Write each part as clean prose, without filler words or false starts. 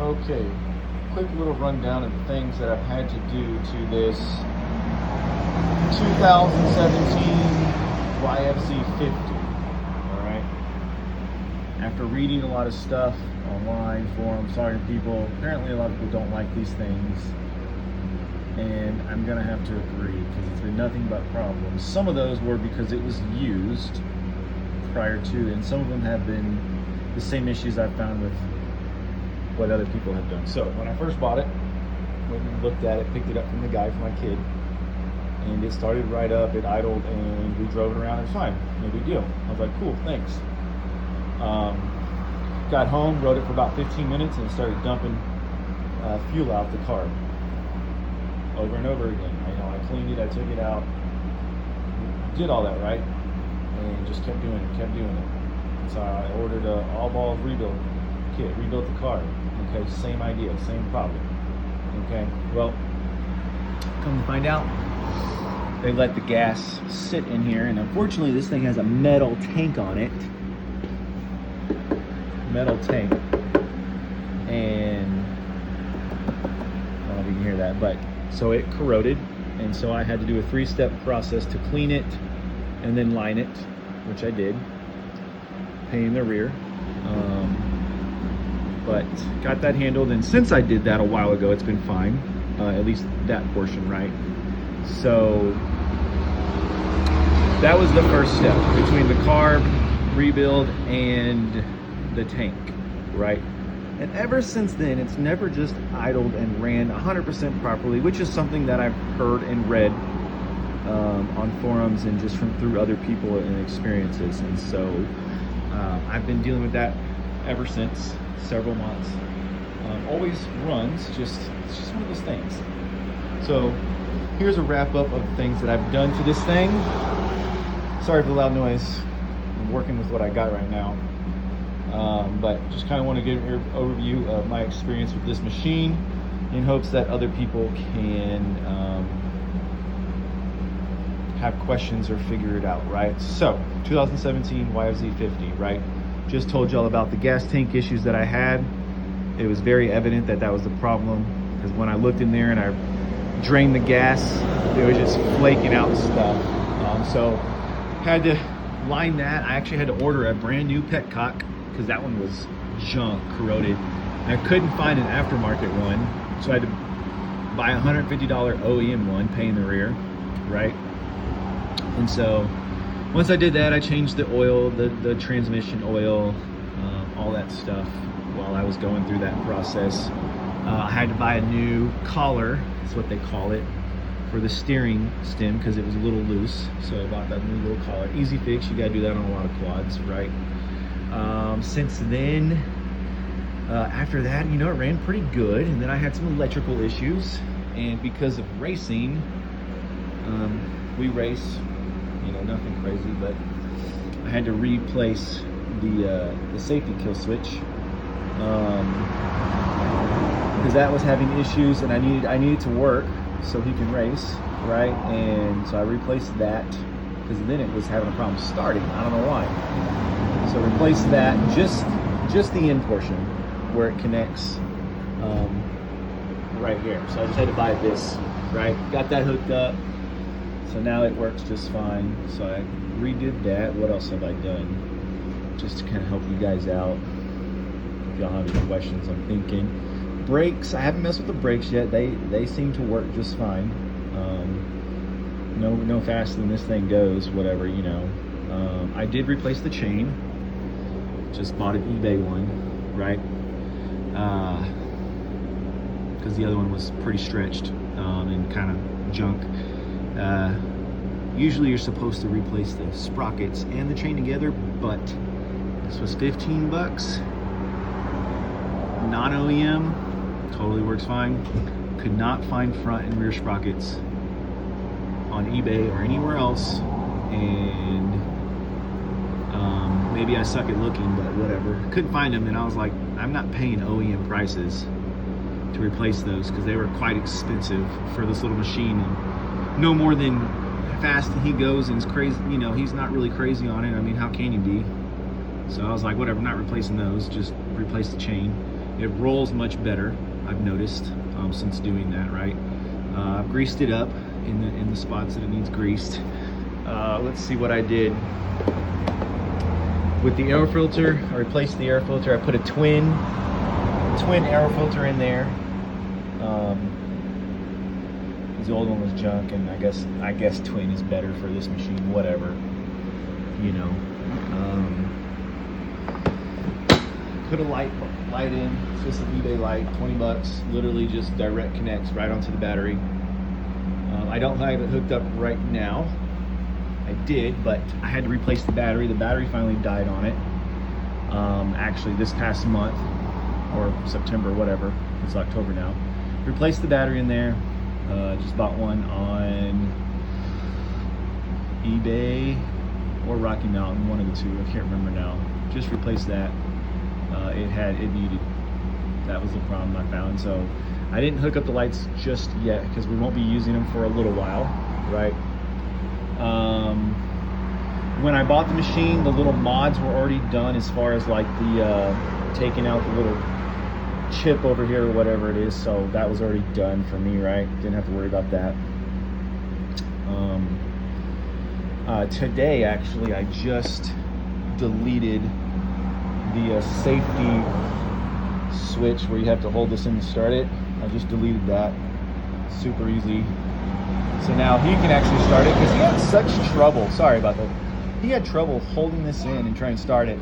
Okay, quick little rundown of things that I've had to do to this 2017 YFZ 50. All right. After reading a lot of stuff online, forums, talking to people, apparently a lot of people don't like these things, and I'm gonna have to agree because it's been nothing but problems. Some of those were because it was used prior to, and some of them have been the same issues I've found with what other people have done. So when I first bought it, went and looked at it, picked it up from the guy for my kid, and it started right up, it idled, and we drove it around, it's fine, no big deal. I was like, cool, thanks. Got home, rode it for about 15 minutes, and it started dumping fuel out the car over and over again. I cleaned it, I took it out, did all that right, and just kept doing it. So I ordered a all-ball rebuild kit, rebuilt the car. Okay, same idea, same problem. Okay, well, come to find out, they let the gas sit in here, and unfortunately this thing has a metal tank on it. Metal tank. And I don't know if you can hear that, but so it corroded, and so I had to do a 3-step process to clean it and then line it, which I did, paint in the rear. But got that handled, and since I did that a while ago, it's been fine, at least that portion, right? So that was the first step between the carb rebuild and the tank, right? And ever since then, it's never just idled and ran 100% properly, which is something that I've heard and read on forums and just through other people and experiences. And so I've been dealing with that ever since, several months. Always runs, it's just one of those things. So here's a wrap up of things that I've done to this thing. Sorry for the loud noise. I'm working with what I got right now. But just kind of want to give an overview of my experience with this machine in hopes that other people can have questions or figure it out, right? So 2017 YFZ 50, right? Just told y'all about the gas tank issues that I had. It was very evident that that was the problem, because when I looked in there and I drained the gas, it was just flaking out stuff. So had to line that. I actually had to order a brand new petcock because that one was junk, corroded. And I couldn't find an aftermarket one, so I had to buy a $150 OEM one, paint in the rear, right? And so once I did that, I changed the oil, the transmission oil, all that stuff while I was going through that process. I had to buy a new collar, that's what they call it, for the steering stem because it was a little loose. So I bought that new little collar. Easy fix, you gotta do that on a lot of quads, right? Since then, after that, it ran pretty good. And then I had some electrical issues. And because of racing, we race, nothing crazy, but I had to replace the safety kill switch because that was having issues, and I needed to work so he can race, right? And so I replaced that because then it was having a problem starting. I don't know why. So replace that, just the end portion where it connects right here. So I just had to buy this, right? Got that hooked up. So now it works just fine. So I redid that. What else have I done? Just to kind of help you guys out. If y'all have any questions, I'm thinking. Brakes, I haven't messed with the brakes yet. They seem to work just fine. No faster than this thing goes, whatever, I did replace the chain. Just bought an eBay one, right? Because the other one was pretty stretched and kind of junk. Usually you're supposed to replace the sprockets and the chain together, but this was 15 bucks. Non-OEM, totally works fine. Could not find front and rear sprockets on eBay or anywhere else, and maybe I suck at looking, but whatever. Couldn't find them, and I was like, I'm not paying OEM prices to replace those because they were quite expensive for this little machine. And no more than fast he goes and is crazy, he's not really crazy on it. I mean, how can you be? So I was like, whatever, I'm not replacing those, just replace the chain. It rolls much better, I've noticed, since doing that, right? I've greased it up in the spots that it needs greased. Let's see what I did. With the air filter, I replaced the air filter. I put a twin air filter in there. The old one was junk, and I guess twin is better for this machine, whatever, you know. Put a light in. It's just an eBay light, 20 bucks, literally just direct connects right onto the battery. I don't have it hooked up right now. I did, but I had to replace the battery. The battery finally died on it. Actually this past month, or September, whatever, it's October now. Replaced the battery in there. Just bought one on eBay or Rocky Mountain, one of the two, I can't remember now. Just replaced that. It needed, that was the problem I found. So I didn't hook up the lights just yet because we won't be using them for a little while, right? When I bought the machine, the little mods were already done as far as like the taking out the little chip over here or whatever it is, so that was already done for me, right? Didn't have to worry about that. Today actually I just deleted the safety switch where you have to hold this in to start it. I just deleted that. Super easy. So now he can actually start it because he had such trouble. Sorry about that. He had trouble holding this in and trying to start it.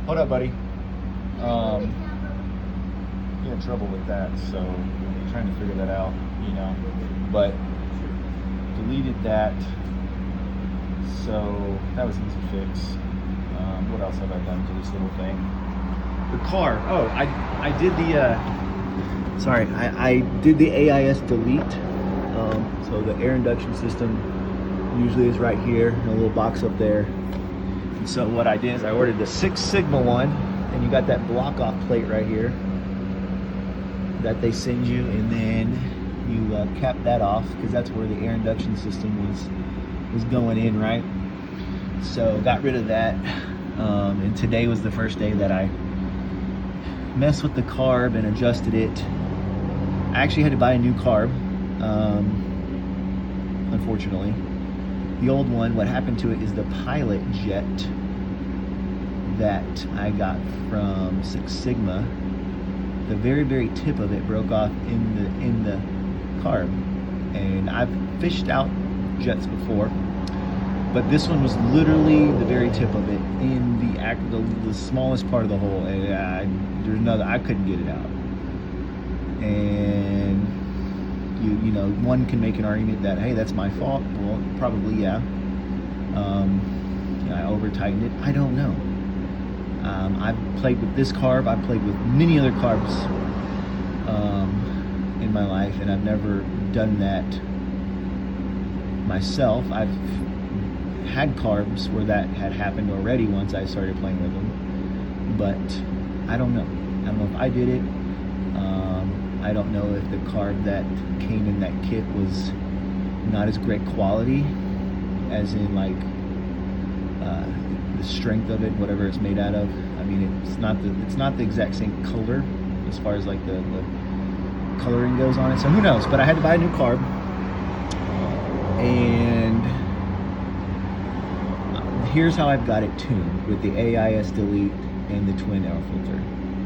Hold up, buddy. He had trouble with that, so I'm trying to figure that out, you know. But deleted that, so that was easy to fix. What else have I done to this little thing? The car. Oh, I did the I did the AIS delete. So the air induction system usually is right here in a little box up there. And so what I did is I ordered the 6 Sigma one, and you got that block off plate right here that they send you, and then you cap that off because that's where the air induction system was going in, right? So got rid of that, and today was the first day that I messed with the carb and adjusted it. I actually had to buy a new carb, unfortunately. The old one, what happened to it is the pilot jet that I got from 6 Sigma, the very tip of it broke off in the carb. And I've fished out jets before, but this one was literally the very tip of it in the smallest part of the hole, and I couldn't get it out. And you know, one can make an argument that, hey, that's my fault. Well, probably, yeah. I over tightened it. I don't know. I've played with this carb. I've played with many other carbs in my life, and I've never done that myself. I've had carbs where that had happened already once I started playing with them, but I don't know. I don't know if I did it. I don't know if the carb that came in that kit was not as great quality, as in like the strength of it, whatever it's made out of. I mean, it's not the exact same color as far as like the coloring goes on it. So who knows? But I had to buy a new carb, and here's how I've got it tuned with the AIS delete and the twin air filter.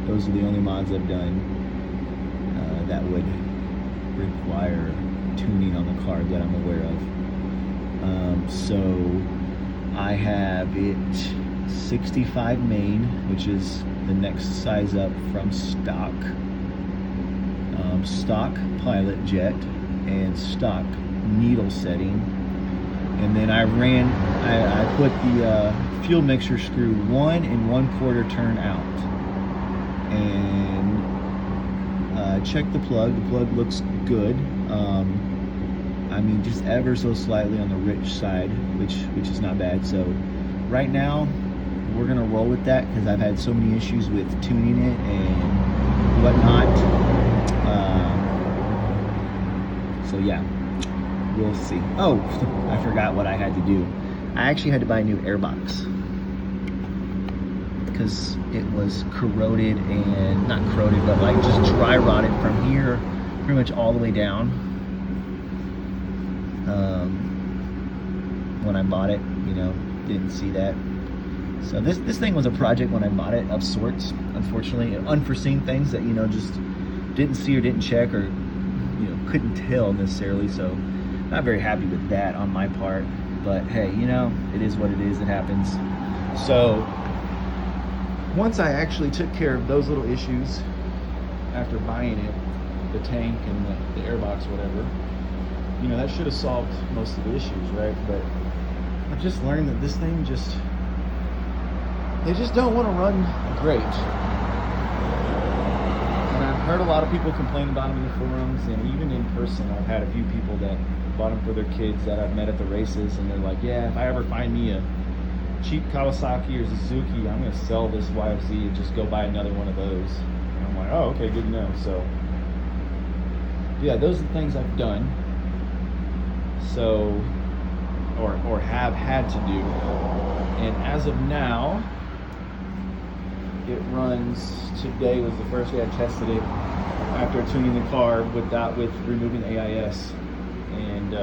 Those are the only mods I've done that would require tuning on the carb that I'm aware of. So I have it 65 main, which is the next size up from stock. Stock pilot jet and stock needle setting. And then I put the fuel mixer screw 1 1/4 turn out, and check the plug. The plug looks good. I mean, just ever so slightly on the rich side, which is not bad. So right now we're gonna roll with that because I've had so many issues with tuning it and whatnot. So yeah, we'll see. Oh, I forgot what I had to do. I actually had to buy a new airbox because it was corroded, and not corroded, but like just dry rotted from here pretty much all the way down. When I bought it, you know, didn't see that. So this thing was a project when I bought it, of sorts. Unfortunately, unforeseen things that, you know, just didn't see or didn't check, or, you know, couldn't tell necessarily. So not very happy with that on my part, but hey, you know, it is what it is. It happens. So once I actually took care of those little issues after buying it, the tank and the airbox, whatever, you know, that should have solved most of the issues, right? But I've just learned that this thing they just don't want to run great. And I've heard a lot of people complain about them in the forums, and even in person, I've had a few people that bought them for their kids that I've met at the races, and they're like, yeah, if I ever find me a cheap Kawasaki or Suzuki, I'm going to sell this YFZ and just go buy another one of those. And I'm like, oh, okay, good to know. So yeah, those are the things I've done. So, or have had to do. And as of now, it runs. Today was the first day I tested it after tuning the car with removing AIS, and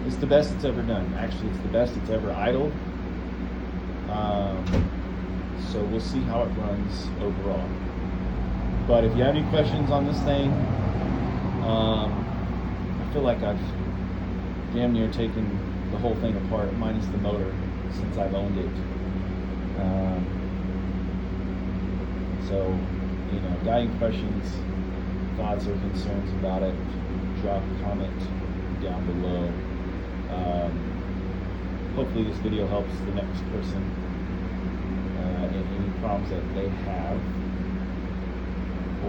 it's the best it's ever done. Actually, it's the best it's ever idled. So we'll see how it runs overall. But if you have any questions on this thing, I feel like I've damn near taken the whole thing apart, minus the motor, since I've owned it. So, you know, got any questions, thoughts, or concerns about it, drop a comment down below. Hopefully this video helps the next person in any problems that they have.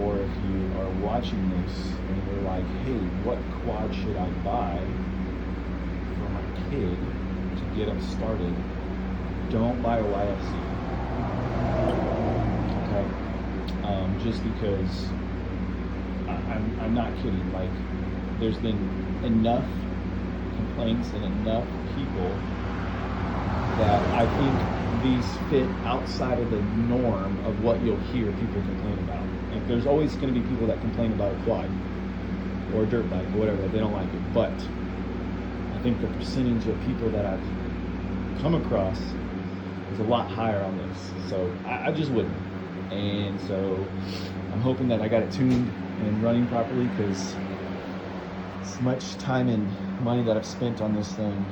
Or if you are watching this and you're like, hey, what quad should I buy for my kid to get him started? Don't buy a YFZ. Okay? Just because I'm not kidding. Like, there's been enough complaints and enough people that I think these fit outside of the norm of what you'll hear people complain about. Like, there's always going to be people that complain about a quad or a dirt bike or whatever, that they don't like it. But I think the percentage of people that I've come across is a lot higher on this. So I just wouldn't. And so I'm hoping that I got it tuned and running properly, because it's much time and money that I've spent on this thing.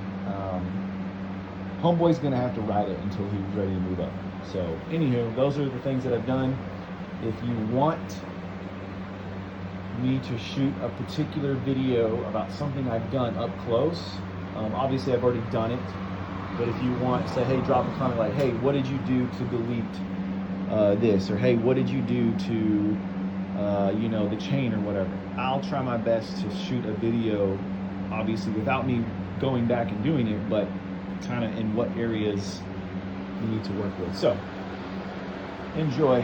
Homeboy's gonna have to ride it until he's ready to move up. So anywho, those are the things that I've done. If you want me to shoot a particular video about something I've done up close, obviously I've already done it, but if you want, say, hey, drop a comment like, hey, what did you do to delete this, or hey, what did you do to you know, the chain or whatever. I'll try my best to shoot a video, obviously without me going back and doing it, but kind of in what areas you need to work with. So enjoy.